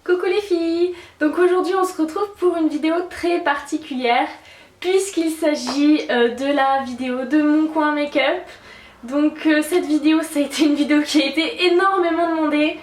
Coucou les filles! Donc aujourd'hui on se retrouve pour une vidéo très particulière puisqu'il s'agit de la vidéo de mon coin make-up. Donc cette vidéo ça a été une vidéo qui a été énormément demandée.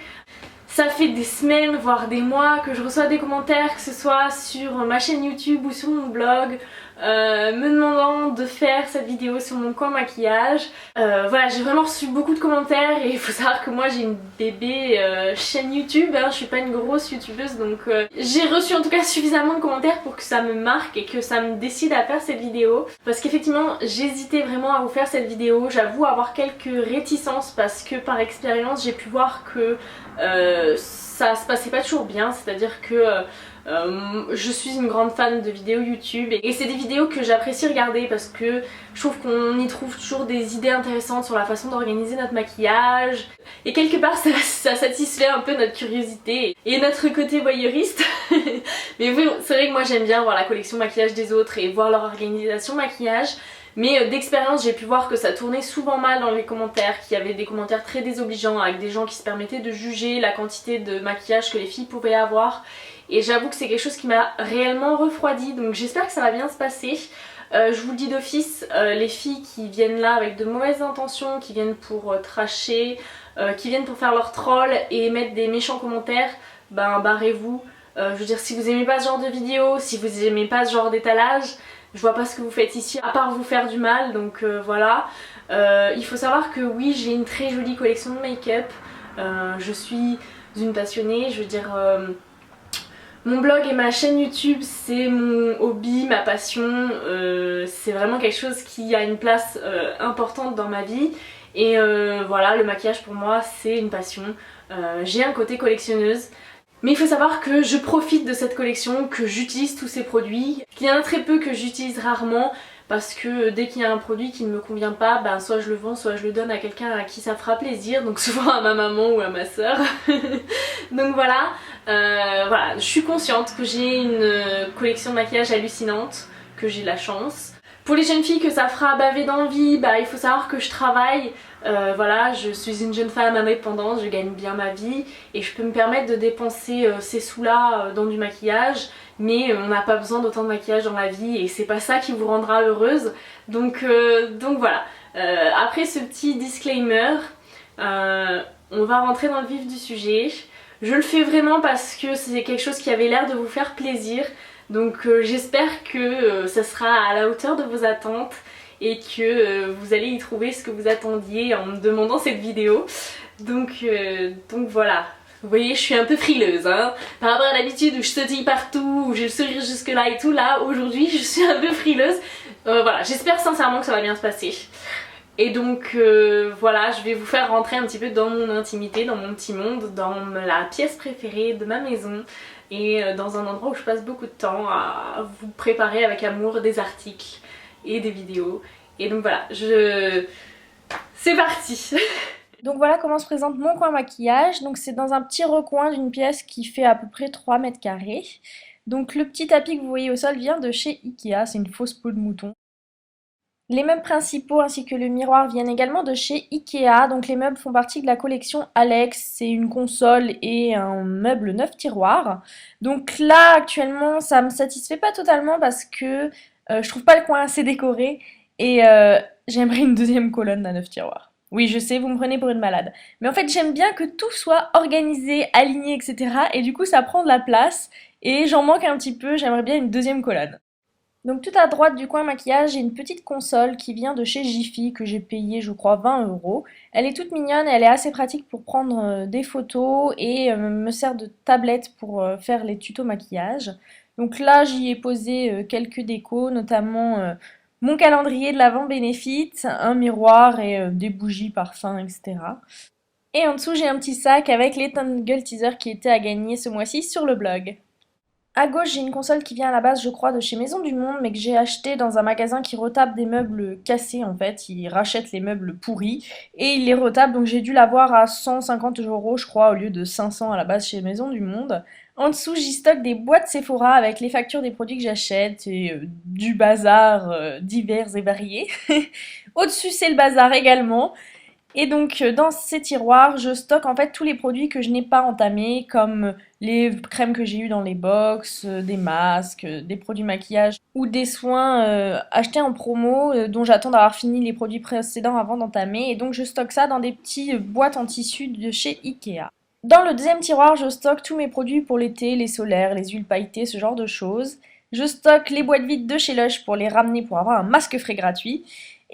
Ça fait des semaines voire des mois que je reçois des commentaires, que ce soit sur ma chaîne YouTube ou sur mon blog, me demandant de faire cette vidéo sur mon coin maquillage. Voilà, j'ai vraiment reçu beaucoup de commentaires et il faut savoir que moi j'ai une bébé chaîne YouTube, hein, je suis pas une grosse youtubeuse, donc j'ai reçu en tout cas suffisamment de commentaires pour que ça me marque et que ça me décide à faire cette vidéo. Parce qu'effectivement j'hésitais vraiment à vous faire cette vidéo, j'avoue avoir quelques réticences parce que par expérience j'ai pu voir que ça se passait pas toujours bien, c'est-à-dire que je suis une grande fan de vidéos YouTube et c'est des vidéos que j'apprécie regarder parce que je trouve qu'on y trouve toujours des idées intéressantes sur la façon d'organiser notre maquillage et quelque part ça satisfait un peu notre curiosité et notre côté voyeuriste. Mais oui, c'est vrai que moi j'aime bien voir la collection maquillage des autres et voir leur organisation maquillage. Mais d'expérience j'ai pu voir que ça tournait souvent mal dans les commentaires, qu'il y avait des commentaires très désobligeants avec des gens qui se permettaient de juger la quantité de maquillage que les filles pouvaient avoir. Et j'avoue que c'est quelque chose qui m'a réellement refroidi, donc j'espère que ça va bien se passer. Je vous le dis d'office, les filles qui viennent là avec de mauvaises intentions, qui viennent pour tracher, qui viennent pour faire leur troll et mettre des méchants commentaires, ben barrez-vous. Je veux dire, si vous aimez pas ce genre de vidéo, si vous aimez pas ce genre d'étalage, je vois pas ce que vous faites ici à part vous faire du mal, donc voilà. Il faut savoir que oui, j'ai une très jolie collection de make-up. Je suis une passionnée, je veux dire... mon blog et ma chaîne YouTube c'est mon hobby, ma passion, c'est vraiment quelque chose qui a une place importante dans ma vie. Et voilà, le maquillage pour moi c'est une passion. J'ai un côté collectionneuse. Mais il faut savoir que je profite de cette collection, que j'utilise tous ces produits, qu'il y en a très peu que j'utilise rarement parce que dès qu'il y a un produit qui ne me convient pas, ben soit je le vends, soit je le donne à quelqu'un à qui ça fera plaisir, donc souvent à ma maman ou à ma soeur. Donc voilà, voilà, je suis consciente que j'ai une collection de maquillage hallucinante, que j'ai la chance. Pour les jeunes filles que ça fera baver d'envie, bah, il faut savoir que je travaille, voilà, je suis une jeune femme indépendante, je gagne bien ma vie et je peux me permettre de dépenser ces sous-là dans du maquillage, mais on n'a pas besoin d'autant de maquillage dans la vie et c'est pas ça qui vous rendra heureuse. Donc voilà, après ce petit disclaimer, on va rentrer dans le vif du sujet. Je le fais vraiment parce que c'est quelque chose qui avait l'air de vous faire plaisir. Donc j'espère que ça sera à la hauteur de vos attentes et que vous allez y trouver ce que vous attendiez en me demandant cette vidéo. Donc voilà. Vous voyez, je suis un peu frileuse, hein. Par rapport à l'habitude où je sautille partout, où j'ai le sourire jusque là et tout, là aujourd'hui je suis un peu frileuse. Voilà, j'espère sincèrement que ça va bien se passer. Et donc voilà, je vais vous faire rentrer un petit peu dans mon intimité, dans mon petit monde, dans la pièce préférée de ma maison et dans un endroit où je passe beaucoup de temps à vous préparer avec amour des articles et des vidéos. Et donc voilà, c'est parti. Donc voilà comment se présente mon coin maquillage. Donc c'est dans un petit recoin d'une pièce qui fait à peu près 3 mètres carrés. Donc le petit tapis que vous voyez au sol vient de chez Ikea, c'est une fausse peau de mouton. Les meubles principaux ainsi que le miroir viennent également de chez Ikea. Donc les meubles font partie de la collection Alex, c'est une console et un meuble 9 tiroirs. Donc là actuellement ça me satisfait pas totalement parce que je trouve pas le coin assez décoré et j'aimerais une deuxième colonne à 9 tiroirs. Oui, je sais, vous me prenez pour une malade. Mais en fait, j'aime bien que tout soit organisé, aligné, etc. Et du coup, ça prend de la place. Et j'en manque un petit peu, j'aimerais bien une deuxième colonne. Donc tout à droite du coin maquillage, j'ai une petite console qui vient de chez Jiffy que j'ai payé je crois 20 €. Elle est toute mignonne et elle est assez pratique pour prendre des photos et me sert de tablette pour faire les tutos maquillage. Donc là j'y ai posé quelques décos, notamment mon calendrier de l'Avent Bénéfice, un miroir et des bougies, parfums, etc. Et en dessous j'ai un petit sac avec les Tangle Teaser qui étaient à gagner ce mois-ci sur le blog. À gauche, j'ai une console qui vient à la base, je crois, de chez Maison du Monde, mais que j'ai acheté dans un magasin qui retape des meubles cassés en fait. Il rachète les meubles pourris et il les retape, donc j'ai dû l'avoir à 150 €, je crois, au lieu de 500 à la base chez Maison du Monde. En dessous, j'y stocke des boîtes Sephora avec les factures des produits que j'achète et du bazar divers et variés. Au-dessus, c'est le bazar également. Et donc dans ces tiroirs, je stocke en fait tous les produits que je n'ai pas entamés, comme les crèmes que j'ai eues dans les box, des masques, des produits maquillage ou des soins achetés en promo dont j'attends d'avoir fini les produits précédents avant d'entamer. Et donc je stocke ça dans des petites boîtes en tissu de chez Ikea. Dans le deuxième tiroir, je stocke tous mes produits pour l'été, les solaires, les huiles pailletées, ce genre de choses. Je stocke les boîtes vides de chez Lush pour les ramener pour avoir un masque frais gratuit.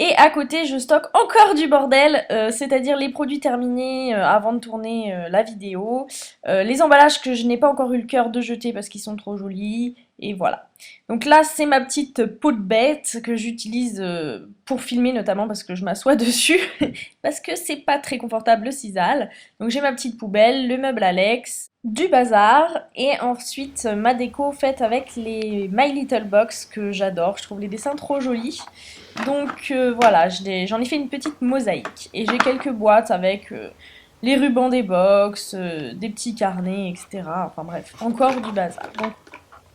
Et à côté, je stocke encore du bordel, c'est-à-dire les produits terminés avant de tourner la vidéo, les emballages que je n'ai pas encore eu le cœur de jeter parce qu'ils sont trop jolis, et voilà. Donc là, c'est ma petite peau de bête que j'utilise pour filmer notamment parce que je m'assois dessus, parce que c'est pas très confortable le sisal. Donc j'ai ma petite poubelle, le meuble Alex, du bazar, et ensuite ma déco faite avec les My Little Box que j'adore, je trouve les dessins trop jolis. Donc voilà, j'en ai fait une petite mosaïque. Et j'ai quelques boîtes avec les rubans des box, des petits carnets, etc. Enfin bref, encore du bazar.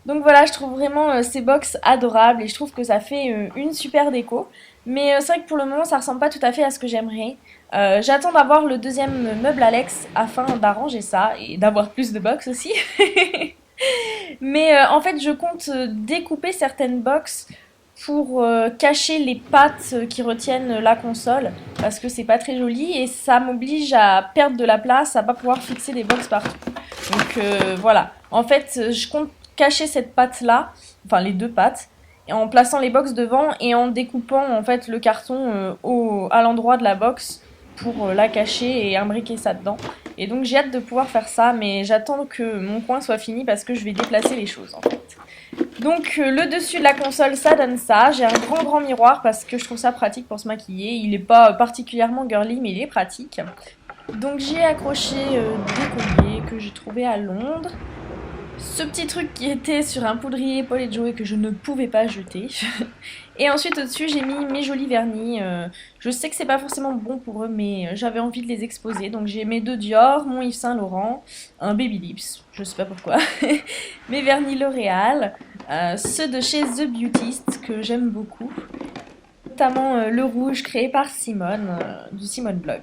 Donc voilà, je trouve vraiment ces box adorables et je trouve que ça fait une super déco. Mais c'est vrai que pour le moment, ça ressemble pas tout à fait à ce que j'aimerais. J'attends d'avoir le deuxième meuble Alex afin d'arranger ça et d'avoir plus de box aussi. Mais en fait, je compte découper certaines box pour cacher les pattes qui retiennent la console parce que c'est pas très joli et ça m'oblige à perdre de la place, à pas pouvoir fixer des box partout. Donc voilà, en fait je compte cacher cette patte là, enfin les deux pattes, en plaçant les box devant et en découpant en fait le carton à l'endroit de la box pour la cacher et imbriquer ça dedans. Et donc j'ai hâte de pouvoir faire ça, mais j'attends que mon coin soit fini parce que je vais déplacer les choses en fait. Donc le dessus de la console, ça donne ça. J'ai un grand miroir parce que je trouve ça pratique pour se maquiller. Il n'est pas particulièrement girly, mais il est pratique. Donc j'ai accroché des colliers que j'ai trouvés à Londres. Ce petit truc qui était sur un poudrier Paul et Joe que je ne pouvais pas jeter. Et ensuite au-dessus j'ai mis mes jolis vernis. Je sais que c'est pas forcément bon pour eux, mais j'avais envie de les exposer. Donc j'ai mes deux Dior, mon Yves Saint Laurent, un Baby Lips, je sais pas pourquoi, mes vernis L'Oréal, ceux de chez The Beautist que j'aime beaucoup, notamment le rouge créé par Simone, du Simone Blog.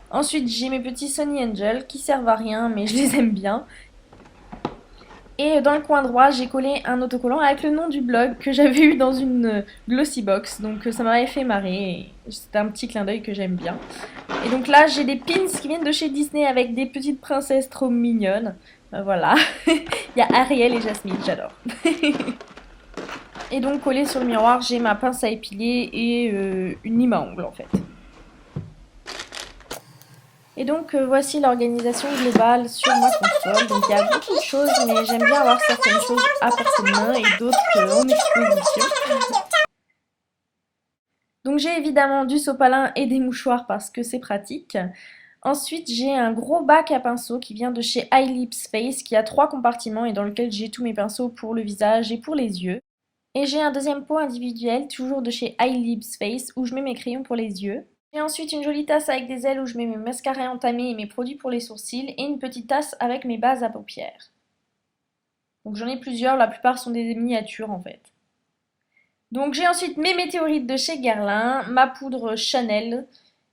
Ensuite j'ai mes petits Sonny Angel qui servent à rien mais je les aime bien. Et dans le coin droit, j'ai collé un autocollant avec le nom du blog que j'avais eu dans une glossy box. Donc ça m'avait fait marrer. C'était un petit clin d'œil que j'aime bien. Et donc là, j'ai des pins qui viennent de chez Disney avec des petites princesses trop mignonnes. Voilà. Il y a Ariel et Jasmine, j'adore. Et donc collé sur le miroir, j'ai ma pince à épiler et une lime à ongles en fait. Et donc voici l'organisation globale sur ma console. Donc il y a beaucoup de choses, mais j'aime bien avoir certaines choses à portée de main et d'autres en exposition. Donc j'ai évidemment du sopalin et des mouchoirs parce que c'est pratique. Ensuite j'ai un gros bac à pinceaux qui vient de chez iLip Space qui a 3 compartiments et dans lequel j'ai tous mes pinceaux pour le visage et pour les yeux. Et j'ai un deuxième pot individuel, toujours de chez iLip Space, où je mets mes crayons pour les yeux. J'ai ensuite une jolie tasse avec des ailes où je mets mes mascaras entamés et mes produits pour les sourcils et une petite tasse avec mes bases à paupières. Donc j'en ai plusieurs, la plupart sont des miniatures en fait. Donc j'ai ensuite mes météorites de chez Guerlain, ma poudre Chanel,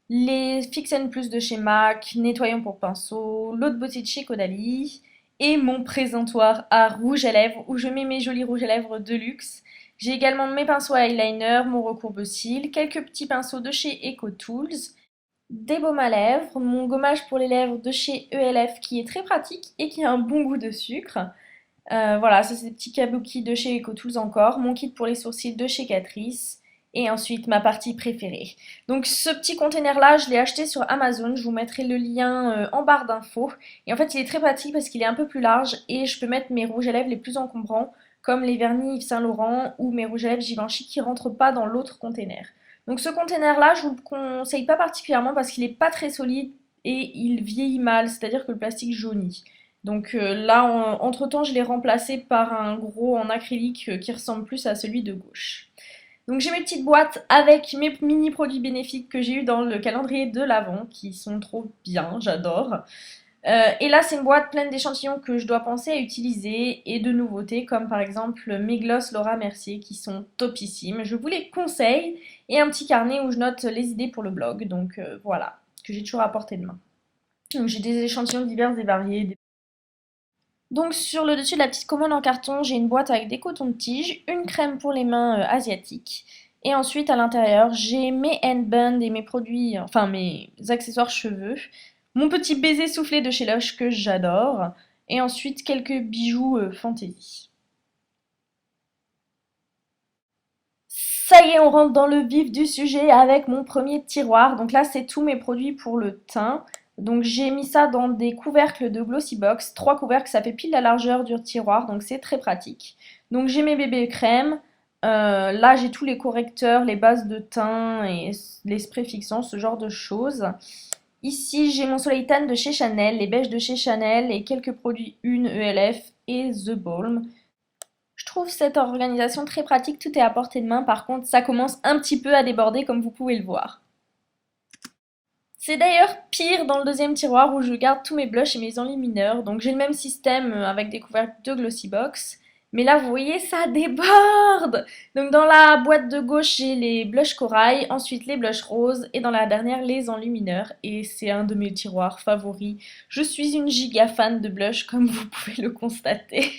les Fix n Plus de chez MAC, nettoyant pour pinceau, l'eau de beauté de chez Caudalie et mon présentoir à rouge à lèvres où je mets mes jolis rouges à lèvres de luxe. J'ai également mes pinceaux à eyeliner, mon recourbe-cils, quelques petits pinceaux de chez EcoTools, des baumes à lèvres, mon gommage pour les lèvres de chez ELF qui est très pratique et qui a un bon goût de sucre. Voilà, ça c'est des petits kabuki de chez EcoTools encore, mon kit pour les sourcils de chez Catrice et ensuite ma partie préférée. Donc ce petit container là, je l'ai acheté sur Amazon, je vous mettrai le lien en barre d'infos. Et en fait il est très pratique parce qu'il est un peu plus large et je peux mettre mes rouges à lèvres les plus encombrants comme les vernis Yves Saint Laurent ou mes rouges à lèvres Givenchy qui rentrent pas dans l'autre container. Donc ce container là, je vous le conseille pas particulièrement parce qu'il est pas très solide et il vieillit mal, c'est-à-dire que le plastique jaunit. Donc là, entre-temps, je l'ai remplacé par un gros en acrylique qui ressemble plus à celui de gauche. Donc j'ai mes petites boîtes avec mes mini produits bénéfiques que j'ai eu dans le calendrier de l'Avent qui sont trop bien, j'adore. Et là c'est une boîte pleine d'échantillons que je dois penser à utiliser et de nouveautés comme par exemple mes gloss Laura Mercier qui sont topissimes. Je vous les conseille et un petit carnet où je note les idées pour le blog, donc voilà, que j'ai toujours à portée de main. Donc j'ai des échantillons divers et variés. Donc sur le dessus de la petite commode en carton, j'ai une boîte avec des cotons-tiges, une crème pour les mains asiatiques. Et ensuite à l'intérieur, j'ai mes handbands et mes produits, enfin mes accessoires cheveux, mon petit baiser soufflé de chez Lush que j'adore, et ensuite quelques bijoux fantasy. Ça y est, on rentre dans le vif du sujet avec mon premier tiroir. Donc là, c'est tous mes produits pour le teint. Donc j'ai mis ça dans des couvercles de Glossybox. 3 couvercles, ça fait pile la largeur du tiroir, donc c'est très pratique. Donc j'ai mes bébés crèmes. Là, j'ai tous les correcteurs, les bases de teint et les sprays fixants, ce genre de choses. Ici, j'ai mon soleil tan de chez Chanel, les beiges de chez Chanel et quelques produits Une, ELF et The Balm. Je trouve cette organisation très pratique, tout est à portée de main, par contre ça commence un petit peu à déborder comme vous pouvez le voir. C'est d'ailleurs pire dans le deuxième tiroir où je garde tous mes blushs et mes enlumineurs, donc j'ai le même système avec des couvercles de Glossybox. Mais là vous voyez ça déborde. Donc dans la boîte de gauche j'ai les blushs corail, ensuite les blushs roses et dans la dernière les enlumineurs et c'est un de mes tiroirs favoris. Je suis une giga fan de blush comme vous pouvez le constater.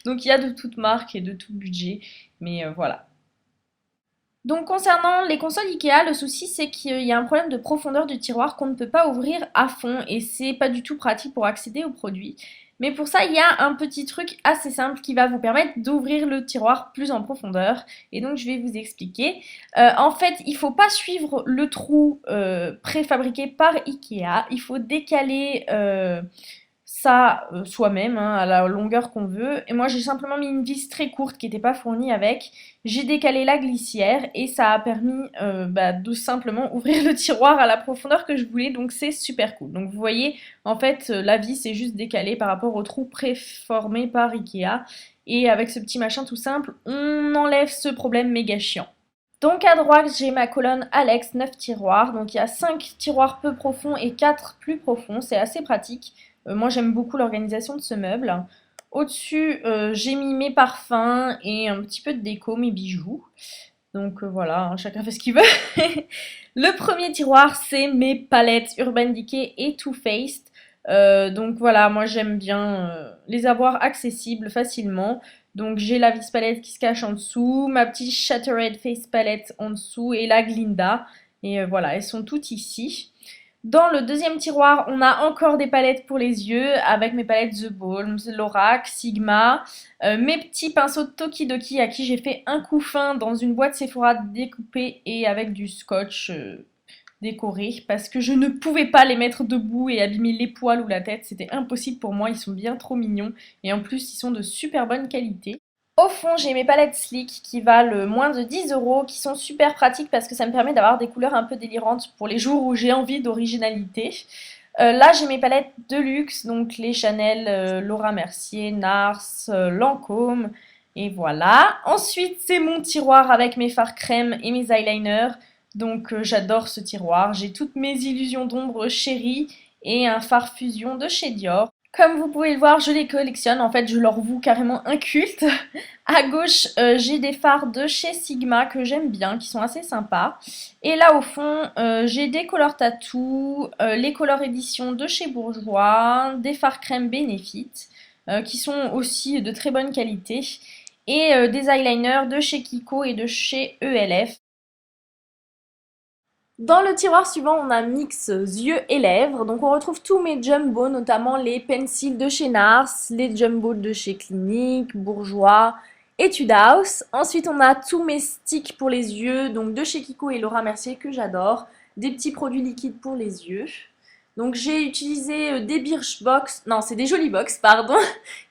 Donc il y a de toutes marques et de tout budget, mais voilà. Donc concernant les consoles Ikea, le souci c'est qu'il y a un problème de profondeur du tiroir qu'on ne peut pas ouvrir à fond et c'est pas du tout pratique pour accéder aux produits. Mais pour ça, il y a un petit truc assez simple qui va vous permettre d'ouvrir le tiroir plus en profondeur. Et donc je vais vous expliquer. En fait, il ne faut pas suivre le trou préfabriqué par Ikea. Il faut décaler ça soi-même hein, à la longueur qu'on veut. Et moi j'ai simplement mis une vis très courte qui n'était pas fournie avec. J'ai décalé la glissière et ça a permis de simplement ouvrir le tiroir à la profondeur que je voulais. Donc c'est super cool. Donc vous voyez en fait la vis est juste décalée par rapport au trou préformé par Ikea. Et avec ce petit machin tout simple, on enlève ce problème méga chiant. Donc à droite, j'ai ma colonne Alex 9 tiroirs. Donc il y a 5 tiroirs peu profonds et 4 plus profonds. C'est assez pratique. Moi j'aime beaucoup l'organisation de ce meuble. Au-dessus, j'ai mis mes parfums et un petit peu de déco, mes bijoux. Donc voilà, hein, chacun fait ce qu'il veut. Le premier tiroir, c'est mes palettes Urban Decay et Too Faced. Donc voilà, moi j'aime bien les avoir accessibles facilement. Donc j'ai la vis palette qui se cache en dessous, ma petite Shattered Face palette en dessous et la Glinda. Et voilà, elles sont toutes ici. Dans le deuxième tiroir, on a encore des palettes pour les yeux avec mes palettes The Balm, Lorac, Sigma, mes petits pinceaux de Tokidoki à qui j'ai fait un coup fin dans une boîte Sephora découpée et avec du scotch décoré parce que je ne pouvais pas les mettre debout et abîmer les poils ou la tête, c'était impossible pour moi, ils sont bien trop mignons et en plus ils sont de super bonne qualité. Au fond, j'ai mes palettes Sleek qui valent moins de 10 €, qui sont super pratiques parce que ça me permet d'avoir des couleurs un peu délirantes pour les jours où j'ai envie d'originalité. Là, j'ai mes palettes de luxe, donc les Chanel, Laura Mercier, Nars, Lancôme, et voilà. Ensuite, c'est mon tiroir avec mes fards crème et mes eyeliners. Donc, j'adore ce tiroir. J'ai toutes mes illusions d'ombre chérie et un fard fusion de chez Dior. Comme vous pouvez le voir, je les collectionne. En fait, je leur voue carrément un culte. À gauche, j'ai des fards de chez Sigma que j'aime bien, qui sont assez sympas. Et là, au fond, j'ai des Color Tattoo, les Color Edition de chez Bourjois, des fards crème Benefit, qui sont aussi de très bonne qualité, et des eyeliners de chez Kiko et de chez ELF. Dans le tiroir suivant, on a mix yeux et lèvres. Donc on retrouve tous mes jumbo, notamment les pencils de chez Nars, les jumbo de chez Clinique, Bourjois, Etude House. Ensuite, on a tous mes sticks pour les yeux, donc de chez Kiko et Laura Mercier que j'adore. Des petits produits liquides pour les yeux. Donc j'ai utilisé des Birchbox, non c'est des Jollybox, pardon,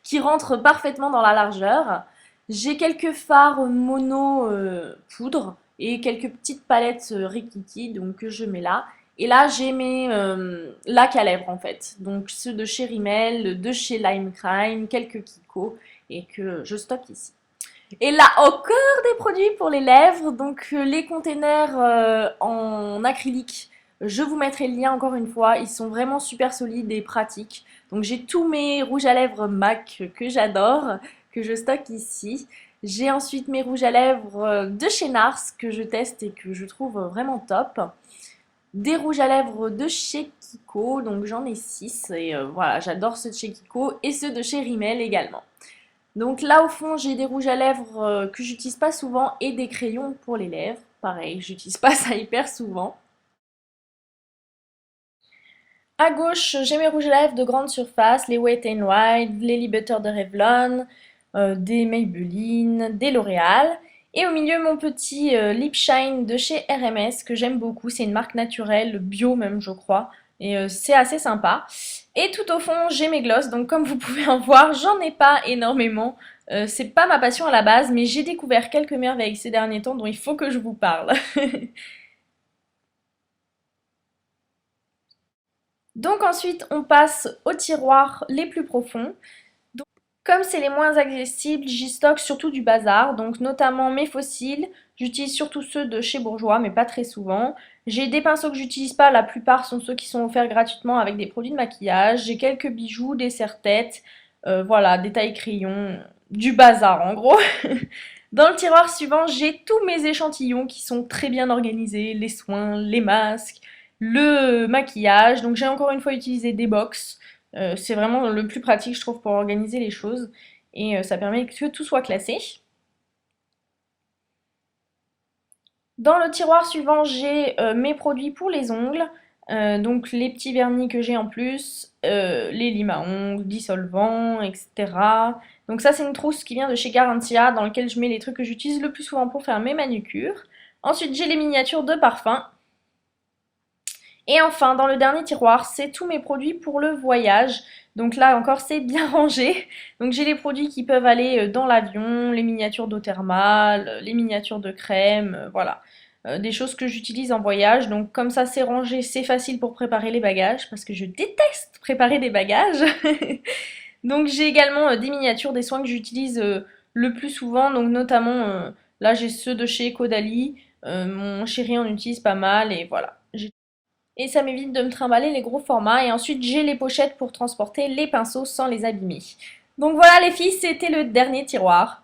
qui rentrent parfaitement dans la largeur. J'ai quelques fards mono poudre et quelques petites palettes Rikiki donc que je mets là. Et là j'ai mes lacs à lèvres en fait, donc ceux de chez Rimmel, de chez Lime Crime, quelques Kiko et que je stocke ici. Et là encore des produits pour les lèvres, donc les containers en acrylique, je vous mettrai le lien encore une fois, ils sont vraiment super solides et pratiques. Donc j'ai tous mes rouges à lèvres MAC que j'adore, que je stocke ici. J'ai ensuite mes rouges à lèvres de chez Nars que je teste et que je trouve vraiment top. des rouges à lèvres de chez Kiko, donc j'en ai 6 et voilà, j'adore ceux de chez Kiko et ceux de chez Rimmel également. Donc là au fond j'ai des rouges à lèvres que j'utilise pas souvent et des crayons pour les lèvres. Pareil, j'utilise pas ça hyper souvent. À gauche, j'ai mes rouges à lèvres de grande surface, les Wet n Wild, les Lily Butter de Revlon, des Maybelline, des L'Oréal. Et au milieu, mon petit Lip Shine de chez RMS que j'aime beaucoup. C'est une marque naturelle, bio même, je crois. Et c'est assez sympa. Et tout au fond, j'ai mes glosses. Donc, comme vous pouvez en voir, j'en ai pas énormément. C'est pas ma passion à la base, mais j'ai découvert quelques merveilles ces derniers temps dont il faut que je vous parle. Donc ensuite, on passe aux tiroirs les plus profonds. Donc, comme c'est les moins accessibles, j'y stocke surtout du bazar, donc notamment mes fossiles. J'utilise surtout ceux de chez Bourjois, mais pas très souvent. J'ai des pinceaux que j'utilise pas, la plupart sont ceux qui sont offerts gratuitement avec des produits de maquillage. J'ai quelques bijoux, des serre-têtes, voilà, des tailles crayons, du bazar en gros. Dans le tiroir suivant, j'ai tous mes échantillons qui sont très bien organisés, les soins, les masques, le maquillage. Donc j'ai encore une fois utilisé des box. C'est vraiment le plus pratique, je trouve, pour organiser les choses. Et ça permet que tout soit classé. Dans le tiroir suivant, j'ai mes produits pour les ongles. Donc les petits vernis que j'ai en plus, les limes à ongles, dissolvants, etc. Donc ça c'est une trousse qui vient de chez Garantia dans laquelle je mets les trucs que j'utilise le plus souvent pour faire mes manucures. Ensuite j'ai les miniatures de parfum. Et enfin, dans le dernier tiroir, c'est tous mes produits pour le voyage. Donc là encore, c'est bien rangé. Donc j'ai les produits qui peuvent aller dans l'avion, les miniatures d'eau thermale, les miniatures de crème, voilà. Des choses que j'utilise en voyage. Donc comme ça, c'est rangé, c'est facile pour préparer les bagages, parce que je déteste préparer des bagages. Donc j'ai également des miniatures, des soins que j'utilise le plus souvent. Donc notamment, là j'ai ceux de chez Caudalie. Mon chéri en utilise pas mal et voilà. Et ça m'évite de me trimballer les gros formats. Et ensuite, j'ai les pochettes pour transporter les pinceaux sans les abîmer. Donc voilà les filles, c'était le dernier tiroir.